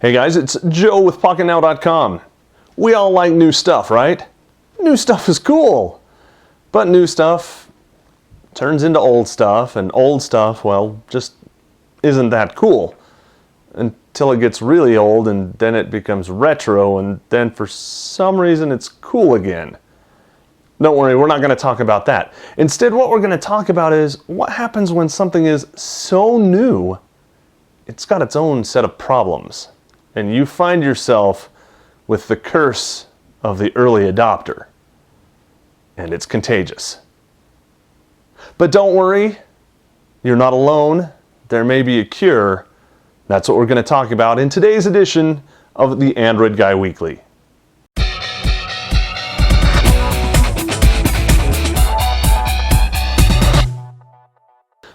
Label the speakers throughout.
Speaker 1: Hey guys, it's Joe with Pocketnow.com. We all like new stuff, right? New stuff is cool. But new stuff turns into old stuff, and old stuff, well, just isn't that cool. Until it gets really old, and then it becomes retro, and then for some reason it's cool again. Don't worry, we're not going to talk about that. Instead, what we're going to talk about is what happens when something is so new, it's got its own set of problems. And you find yourself with the curse of the early adopter. And it's contagious. But don't worry, you're not alone. There may be a cure. That's what we're going to talk about in today's edition of the Android Guy Weekly.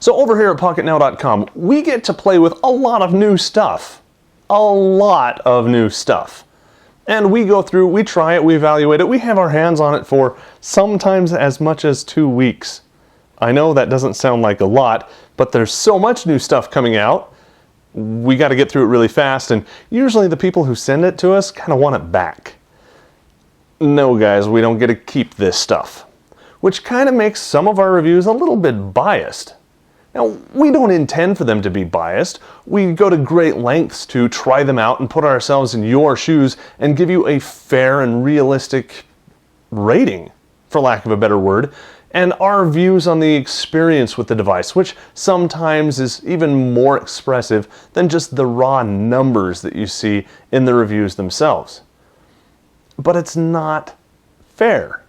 Speaker 1: So over here at Pocketnow.com, we get to play with a lot of new stuff. A lot of new stuff. And we go through, we try it, we evaluate it, we have our hands on it for sometimes as much as 2 weeks. I know that doesn't sound like a lot, but there's so much new stuff coming out, we got to get through it really fast, and usually the people who send it to us kind of want it back. No guys, we don't get to keep this stuff, which kind of makes some of our reviews a little bit biased. Now, we don't intend for them to be biased. We go to great lengths to try them out and put ourselves in your shoes and give you a fair and realistic rating, for lack of a better word, and our views on the experience with the device, which sometimes is even more expressive than just the raw numbers that you see in the reviews themselves. But it's not fair.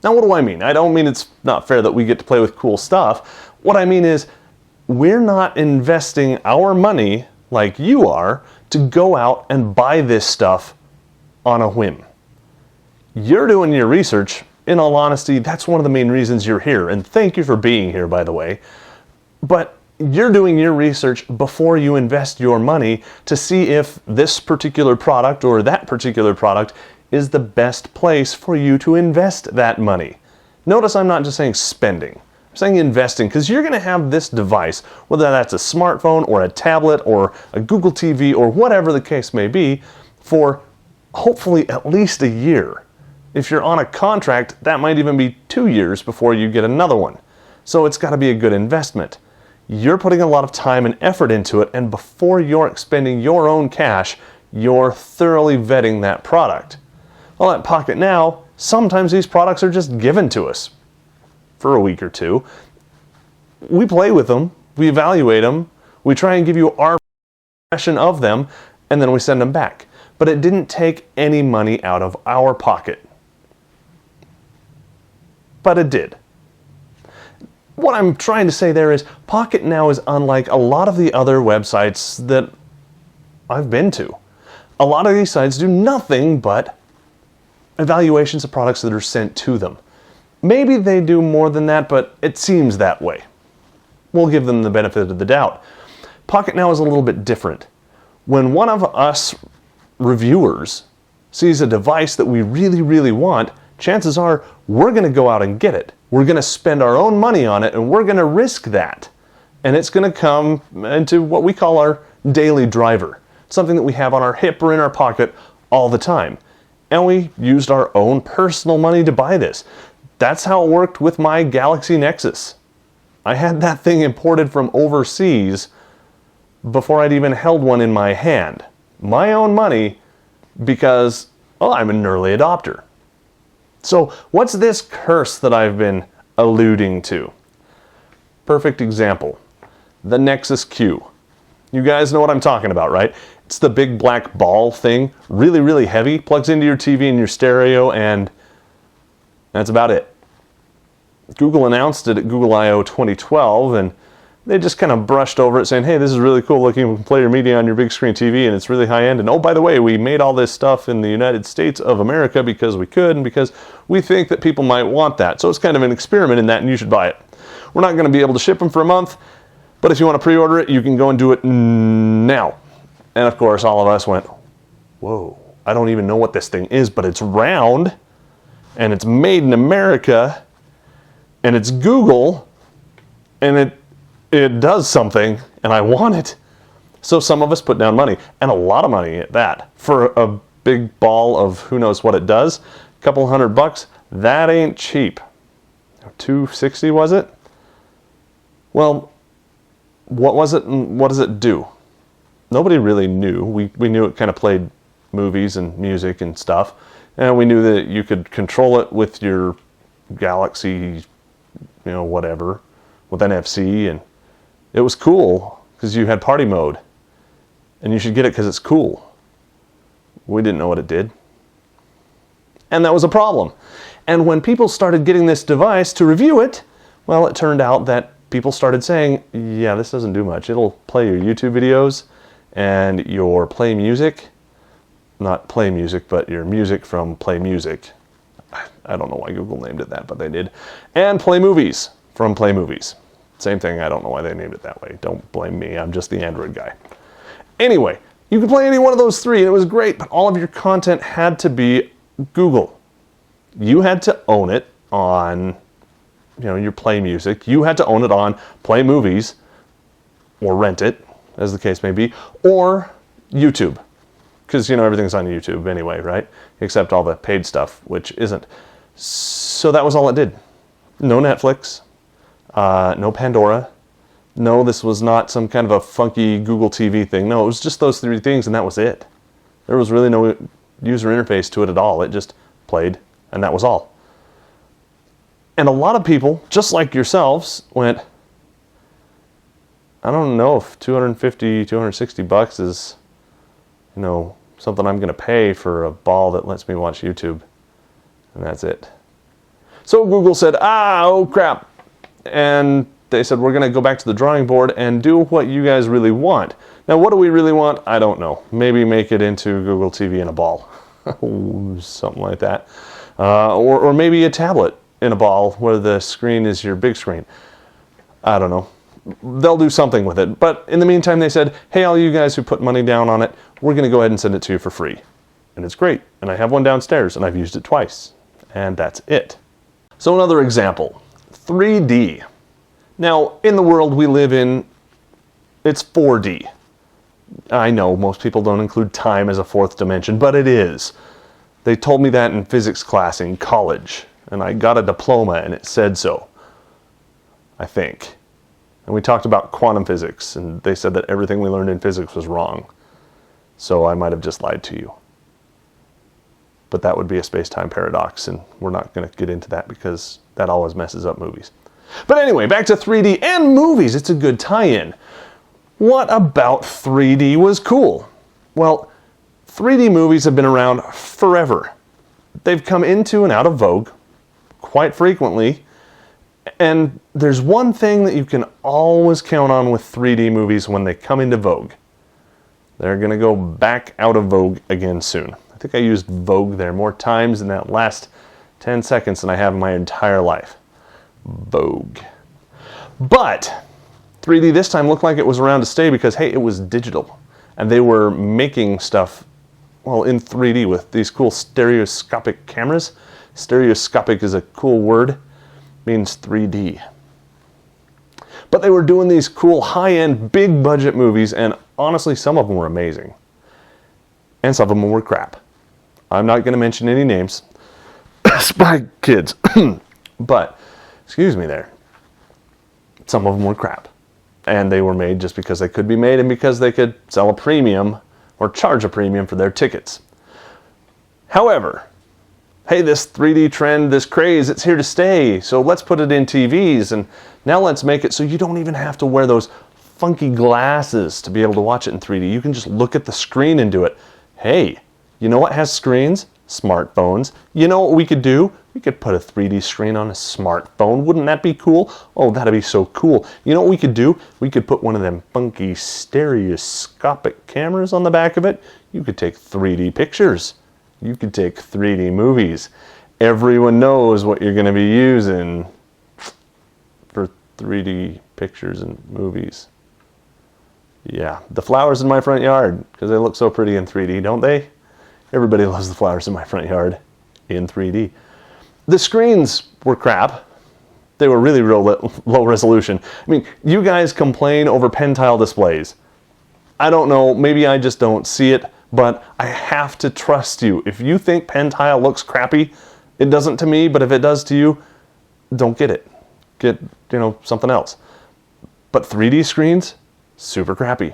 Speaker 1: Now, what do I mean? I don't mean it's not fair that we get to play with cool stuff. What I mean is, we're not investing our money, like you are, to go out and buy this stuff on a whim. You're doing your research. In all honesty, that's one of the main reasons you're here, and thank you for being here, by the way. But you're doing your research before you invest your money to see if this particular product or that particular product is the best place for you to invest that money. Notice I'm not just saying spending. I'm saying investing, because you're going to have this device, whether that's a smartphone or a tablet or a Google TV or whatever the case may be, for hopefully at least a year. If you're on a contract, that might even be 2 years before you get another one. So it's got to be a good investment. You're putting a lot of time and effort into it, and before you're expending your own cash, you're thoroughly vetting that product. Well, at Pocketnow, sometimes these products are just given to us for a week or two. We play with them, we evaluate them, we try and give you our impression of them, and then we send them back. But it didn't take any money out of our pocket. But it did. What I'm trying to say there is, Pocketnow is unlike a lot of the other websites that I've been to. A lot of these sites do nothing but evaluations of products that are sent to them. Maybe they do more than that, but it seems that way. We'll give them the benefit of the doubt. Pocketnow is a little bit different. When one of us reviewers sees a device that we really, really want, chances are we're going to go out and get it. We're going to spend our own money on it, and we're going to risk that. And it's going to come into what we call our daily driver, something that we have on our hip or in our pocket all the time. And we used our own personal money to buy this. That's how it worked with my Galaxy Nexus. I had that thing imported from overseas before I'd even held one in my hand. My own money, because, well, I'm an early adopter. So what's this curse that I've been alluding to? Perfect example. The Nexus Q. You guys know what I'm talking about, right? It's the big black ball thing, really, really heavy, plugs into your TV and your stereo, and that's about it. Google announced it at Google I/O 2012, and they just kind of brushed over it saying, hey, this is really cool looking, we can play your media on your big screen TV, and it's really high end, and oh, by the way, we made all this stuff in the United States of America because we could, and because we think that people might want that. So it's kind of an experiment in that, and you should buy it. We're not going to be able to ship them for a month, but if you want to pre-order it, you can go and do it now. And of course, all of us went, whoa, I don't even know what this thing is, but it's round, and it's made in America, and it's Google, and it does something, and I want it. So some of us put down money, and a lot of money at that, for a big ball of who knows what it does. A couple $100, that ain't cheap. $260 was it? Well, what was it and what does it do? Nobody really knew. We knew it kind of played movies and music and stuff, and we knew that you could control it with your Galaxy, whatever, with NFC, and it was cool because you had party mode, and you should get it because it's cool. We didn't know what it did, and that was a problem. And when people started getting this device to review it, well, it turned out that people started saying, yeah, this doesn't do much. It'll play your YouTube videos and your Play Music, not Play Music, but your music from Play Music. I don't know why Google named it that, but they did. And Play Movies from Play Movies. Same thing, I don't know why they named it that way. Don't blame me, I'm just the Android guy. Anyway, you could play any one of those three, and it was great, but all of your content had to be Google. You had to own it on, your Play Music. You had to own it on Play Movies, or rent it, as the case may be, or YouTube. Because, everything's on YouTube anyway, right? Except all the paid stuff, which isn't. So that was all it did. No Netflix, no Pandora. No, this was not some kind of a funky Google TV thing. No, it was just those three things, and that was it. There was really no user interface to it at all. It just played, and that was all. And a lot of people, just like yourselves, went, I don't know if $250, $260 is, something I'm going to pay for a ball that lets me watch YouTube. And that's it. So Google said, oh crap. And they said, we're going to go back to the drawing board and do what you guys really want. Now, what do we really want? I don't know. Maybe make it into Google TV in a ball. Something like that. Or maybe a tablet in a ball where the screen is your big screen. I don't know. They'll do something with it. But in the meantime, they said, hey, all you guys who put money down on it, we're going to go ahead and send it to you for free. And it's great. And I have one downstairs, and I've used it twice. And that's it. So another example, 3D. Now, in the world we live in, it's 4D. I know most people don't include time as a fourth dimension, but it is. They told me that in physics class in college, and I got a diploma and it said so, I think. And we talked about quantum physics, and they said that everything we learned in physics was wrong. So I might have just lied to you. But that would be a space-time paradox, and we're not going to get into that because that always messes up movies. But anyway, back to 3D and movies. It's a good tie-in. What about 3D was cool? Well, 3D movies have been around forever. They've come into and out of vogue quite frequently. And there's one thing that you can always count on with 3D movies when they come into vogue. They're going to go back out of vogue again soon. I think I used vogue there more times in that last 10 seconds than I have in my entire life. Vogue. But 3D this time looked like it was around to stay because, hey, it was digital. And they were making stuff, well, in 3D with these cool stereoscopic cameras. Stereoscopic is a cool word. Means 3D. But they were doing these cool high-end big budget movies, and honestly some of them were amazing. And some of them were crap. I'm not going to mention any names. Spy Kids. But, excuse me there. Some of them were crap. And they were made just because they could be made and because they could sell a premium or charge a premium for their tickets. However, hey, this 3D trend, this craze, it's here to stay. So let's put it in TVs, and now let's make it so you don't even have to wear those funky glasses to be able to watch it in 3D. You can just look at the screen and do it. Hey, you know what has screens? Smartphones. You know what we could do? We could put a 3D screen on a smartphone. Wouldn't that be cool? Oh, that'd be so cool. You know what we could do? We could put one of them funky stereoscopic cameras on the back of it. You could take 3D pictures. You could take 3D movies. Everyone knows what you're going to be using for 3D pictures and movies. Yeah, the flowers in my front yard, because they look so pretty in 3D, don't they? Everybody loves the flowers in my front yard in 3D. The screens were crap. They were really real low resolution. I mean, you guys complain over pen tile displays. I don't know, maybe I just don't see it, but I have to trust you. If you think pen tile looks crappy, it doesn't to me, but if it does to you, don't get it. Get, something else. But 3D screens, super crappy.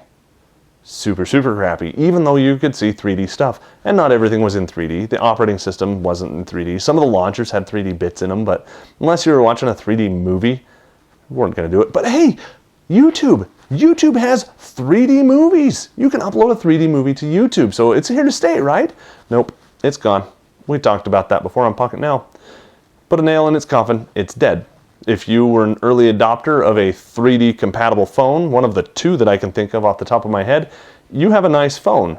Speaker 1: Super, super crappy, even though you could see 3D stuff. And not everything was in 3D. The operating system wasn't in 3D. Some of the launchers had 3D bits in them, but unless you were watching a 3D movie, you weren't going to do it. But hey, YouTube has 3D movies. You can upload a 3D movie to YouTube, so it's here to stay, right? Nope, it's gone. We talked about that before on Pocketnow. Put a nail in its coffin, it's dead. If you were an early adopter of a 3D compatible phone, one of the two that I can think of off the top of my head, you have a nice phone.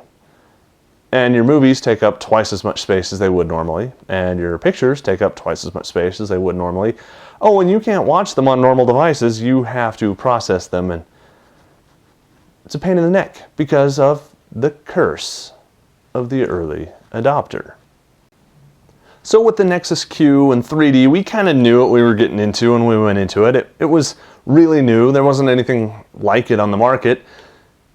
Speaker 1: And your movies take up twice as much space as they would normally. And your pictures take up twice as much space as they would normally. Oh, and you can't watch them on normal devices. You have to process them. And it's a pain in the neck because of the curse of the early adopter. So with the Nexus Q and 3D, we kind of knew what we were getting into when we went into it. It was really new. There wasn't anything like it on the market.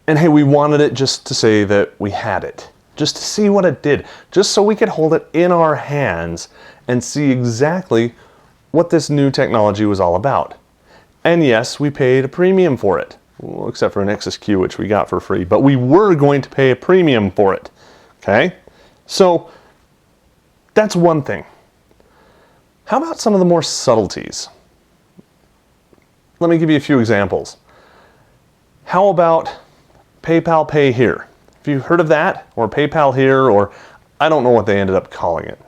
Speaker 1: And hey, we wanted it just to say that we had it. Just to see what it did. Just so we could hold it in our hands and see exactly what this new technology was all about. And yes, we paid a premium for it. Well, except for a Nexus Q, which we got for free. But we were going to pay a premium for it. Okay? So that's one thing. How about some of the more subtleties? Let me give you a few examples. How about PayPal Pay Here? Have you heard of that? Or PayPal Here, or I don't know what they ended up calling it.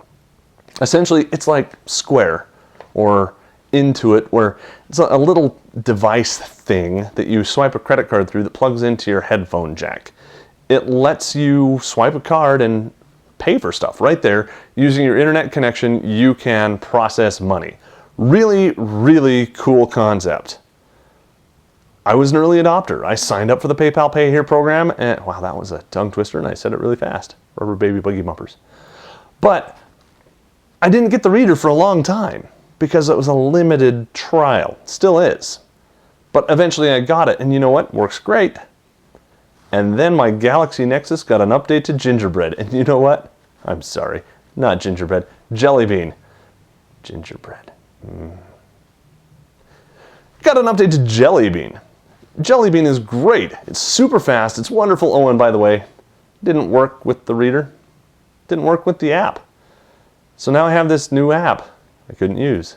Speaker 1: Essentially, it's like Square or Intuit, where it's a little device thing that you swipe a credit card through that plugs into your headphone jack. It lets you swipe a card and pay for stuff right there. Using your internet connection, you can process money. Really, really cool concept. I was an early adopter. I signed up for the PayPal Pay Here program, and wow, that was a tongue twister, and I said it really fast. Rubber baby boogie bumpers. But I didn't get the reader for a long time because it was a limited trial. Still is. But eventually I got it, and you know what? Works great. And then my Galaxy Nexus got an update to Gingerbread. And you know what? I'm sorry. Not Gingerbread. Jelly Bean. Gingerbread. Got an update to Jelly Bean. Jelly Bean is great. It's super fast. It's wonderful. Oh, and by the way, didn't work with the reader. Didn't work with the app. So now I have this new app I couldn't use.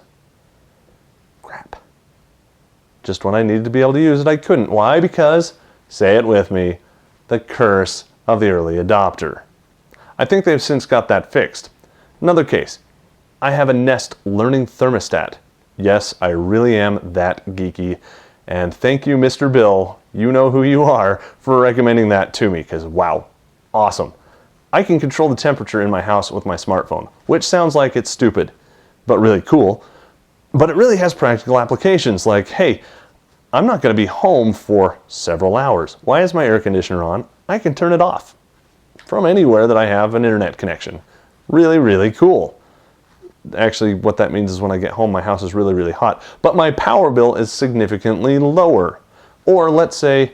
Speaker 1: Crap. Just when I needed to be able to use it, I couldn't. Why? Because, say it with me, the curse of the early adopter. I think they've since got that fixed. Another case. I have a Nest learning thermostat. Yes, I really am that geeky. And thank you, Mr. Bill, you know who you are, for recommending that to me, because wow, awesome. I can control the temperature in my house with my smartphone, which sounds like it's stupid, but really cool. But it really has practical applications like, hey, I'm not going to be home for several hours. Why is my air conditioner on? I can turn it off from anywhere that I have an internet connection. Really, really cool. Actually, what that means is when I get home, my house is really, really hot. But my power bill is significantly lower. Or let's say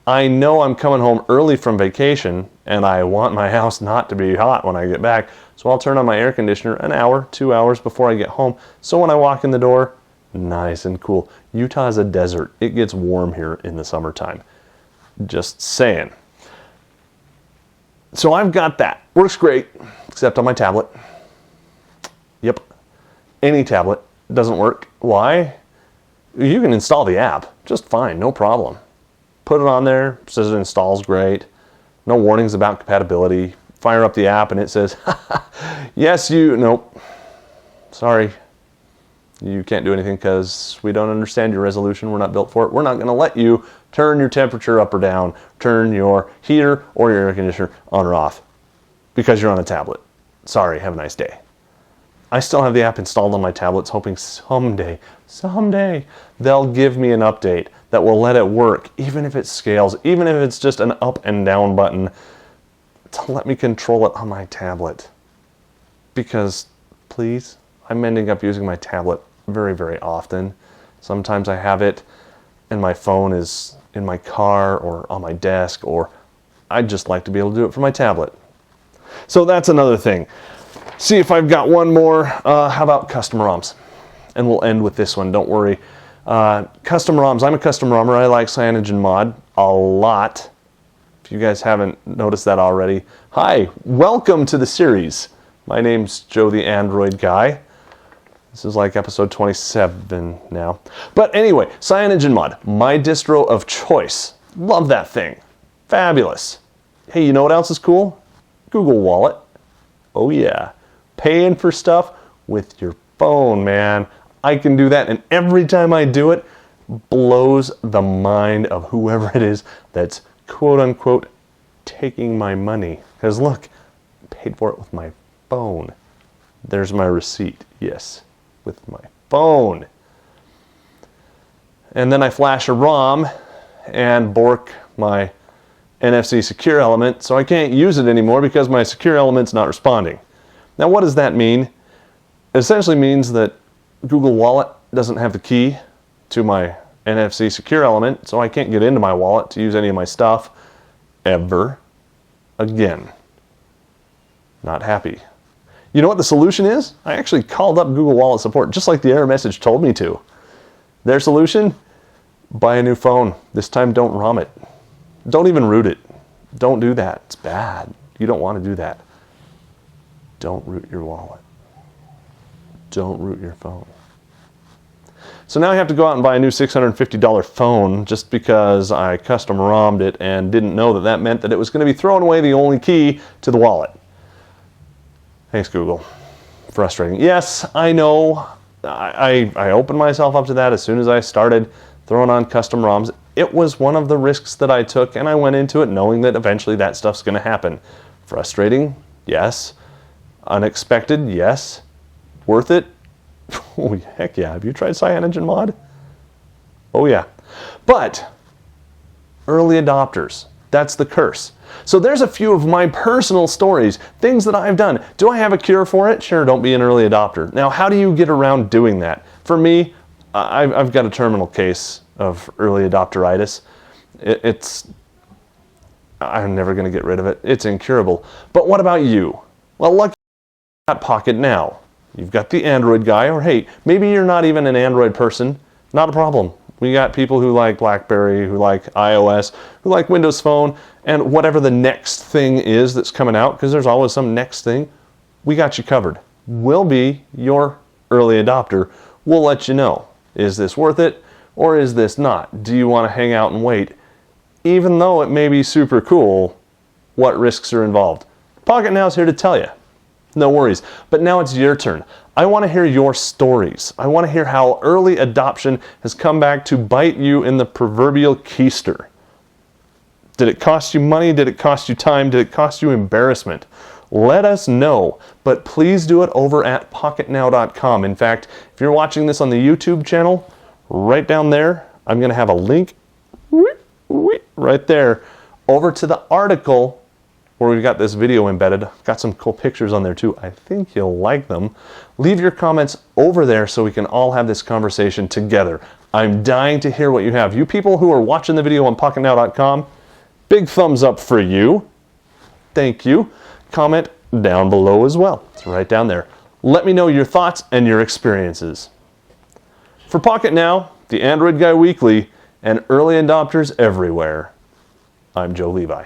Speaker 1: I know I'm coming home early from vacation and I want my house not to be hot when I get back. So I'll turn on my air conditioner an hour, 2 hours before I get home. So when I walk in the door, nice and cool. Utah is a desert. It gets warm here in the summertime. Just saying. So I've got that. Works great, except on my tablet. Yep. Any tablet doesn't work. Why? You can install the app just fine, no problem. Put it on there, says it installs great. No warnings about compatibility. Fire up the app and it says, yes, nope. Sorry. You can't do anything because we don't understand your resolution. We're not built for it. We're not going to let you turn your temperature up or down, turn your heater or your air conditioner on or off because you're on a tablet. Sorry, have a nice day. I still have the app installed on my tablets, hoping someday, they'll give me an update that will let it work, even if it scales, even if it's just an up and down button, to let me control it on my tablet. Because, please, I'm ending up using my tablet very, very often. Sometimes I have it and my phone is in my car or on my desk, or I'd just like to be able to do it from my tablet. So that's another thing. See if I've got one more. How about custom ROMs? And we'll end with this one, don't worry. Custom ROMs. I'm a custom ROMer. I like CyanogenMod a lot. If you guys haven't noticed that already. Hi, welcome to the series. My name's Joe the Android Guy. This is like episode 27 now. But anyway, CyanogenMod, my distro of choice. Love that thing. Fabulous. Hey, you know what else is cool? Google Wallet. Oh yeah. Paying for stuff with your phone, man. I can do that, and every time I do it, blows the mind of whoever it is that's quote-unquote taking my money. Because look, I paid for it with my phone. There's my receipt. Yes, with my phone. And then I flash a ROM and bork my NFC secure element, so I can't use it anymore because my secure element's not responding. Now what does that mean? It essentially means that Google Wallet doesn't have the key to my NFC secure element, so I can't get into my wallet to use any of my stuff ever again. Not happy. You know what the solution is? I actually called up Google Wallet support just like the error message told me to. Their solution? Buy a new phone. This time don't ROM it. Don't even root it. Don't do that. It's bad. You don't want to do that. Don't root your wallet. Don't root your phone. So now I have to go out and buy a new $650 phone just because I custom ROM'd it and didn't know that that meant that it was going to be throwing away the only key to the wallet. Thanks, Google. Frustrating. Yes, I know. I opened myself up to that as soon as I started throwing on custom ROMs. It was one of the risks that I took, and I went into it knowing that eventually that stuff's going to happen. Frustrating? Yes. Unexpected? Yes. Worth it? Oh, heck yeah. Have you tried CyanogenMod? Oh, yeah. But early adopters, that's the curse. So there's a few of my personal stories, things that I've done. Do I have a cure for it? Sure, don't be an early adopter. Now, how do you get around doing that? For me, I've got a terminal case of early adopteritis. I'm never going to get rid of it. It's incurable. But what about you? Well, lucky you've got Pocketnow. You've got the Android guy, or hey, maybe you're not even an Android person. Not a problem. We got people who like BlackBerry, who like iOS, who like Windows Phone, and whatever the next thing is that's coming out, because there's always some next thing, we got you covered. We'll be your early adopter. We'll let you know. Is this worth it, or is this not? Do you want to hang out and wait? Even though it may be super cool, what risks are involved? Pocketnow's here to tell you. No worries. But now it's your turn. I want to hear your stories. I want to hear how early adoption has come back to bite you in the proverbial keister. Did it cost you money? Did it cost you time? Did it cost you embarrassment? Let us know, but please do it over at Pocketnow.com. In fact, if you're watching this on the YouTube channel, right down there, I'm going to have a link right there over to the article where we've got this video embedded. Got some cool pictures on there too. I think you'll like them. Leave your comments over there so we can all have this conversation together. I'm dying to hear what you have. You people who are watching the video on Pocketnow.com, big thumbs up for you. Thank you. Comment down below as well. It's right down there. Let me know your thoughts and your experiences. For Pocketnow, the Android Guy Weekly, and early adopters everywhere, I'm Joe Levi.